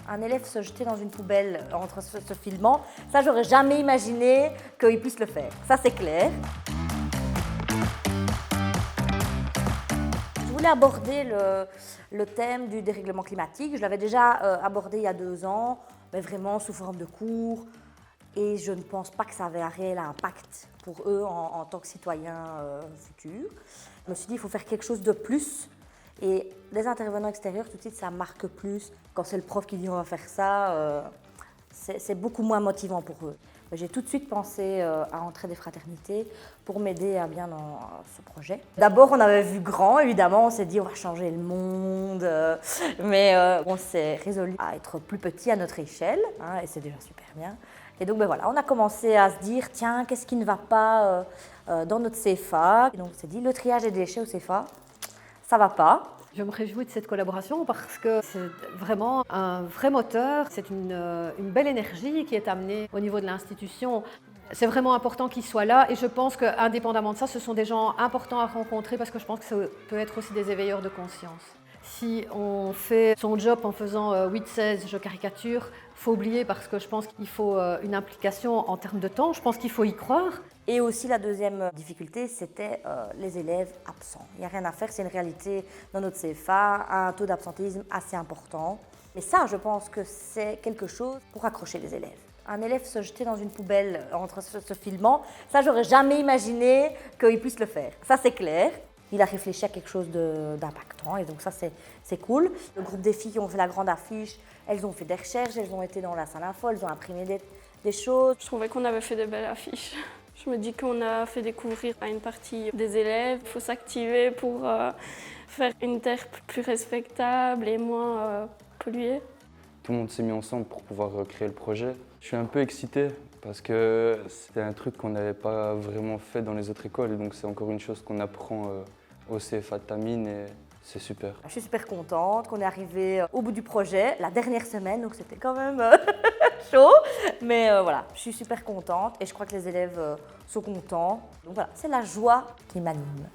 Un élève se jeter dans une poubelle entre se filmant, ça j'aurais jamais imaginé qu'il puisse le faire, ça c'est clair. Je voulais aborder le thème du dérèglement climatique. Je l'avais déjà abordé il y a 2 ans, mais vraiment sous forme de cours. Et je ne pense pas que ça avait un réel impact pour eux en tant que citoyens futurs. Je me suis dit qu'il faut faire quelque chose de plus. Et les intervenants extérieurs, tout de suite, ça marque plus. Quand c'est le prof qui dit on va faire ça, c'est beaucoup moins motivant pour eux. J'ai tout de suite pensé à entrer des fraternités pour m'aider à bien dans ce projet. D'abord, on avait vu grand, évidemment, on s'est dit on va changer le monde, mais on s'est résolu à être plus petit à notre échelle, hein, et c'est déjà super bien. Et donc voilà, on a commencé à se dire tiens, qu'est-ce qui ne va pas dans notre CFA? Et donc on s'est dit le triage des déchets au CFA, ça va pas. Je me réjouis de cette collaboration parce que c'est vraiment un vrai moteur, c'est une belle énergie qui est amenée au niveau de l'institution. C'est vraiment important qu'ils soient là et je pense qu'indépendamment de ça, ce sont des gens importants à rencontrer parce que je pense que ça peut être aussi des éveilleurs de conscience. Si on fait son job en faisant 8-16, je caricature, il faut oublier parce que je pense qu'il faut une implication en termes de temps, je pense qu'il faut y croire. Et aussi la deuxième difficulté, c'était les élèves absents. Il n'y a rien à faire, c'est une réalité dans notre CFA, un taux d'absentéisme assez important. Et ça, je pense que c'est quelque chose pour accrocher les élèves. Un élève se jeter dans une poubelle entre se filmant, ça, j'aurais jamais imaginé qu'il puisse le faire. Ça, c'est clair. Il a réfléchi à quelque chose d'impactant et donc ça, c'est cool. Le groupe des filles qui ont fait la grande affiche, elles ont fait des recherches, elles ont été dans la salle info, elles ont imprimé des choses. Je trouvais qu'on avait fait des belles affiches. Je me dis qu'on a fait découvrir à une partie des élèves. Il faut s'activer pour faire une terre plus respectable et moins polluée. Tout le monde s'est mis ensemble pour pouvoir créer le projet. Je suis un peu excité parce que c'était un truc qu'on n'avait pas vraiment fait dans les autres écoles. Donc c'est encore une chose qu'on apprend au CFA de Tamines et c'est super. Je suis super contente qu'on est arrivé au bout du projet, la dernière semaine, donc c'était quand même chaud. Mais voilà, je suis super contente et je crois que les élèves sont contents. Donc voilà, c'est la joie qui m'anime.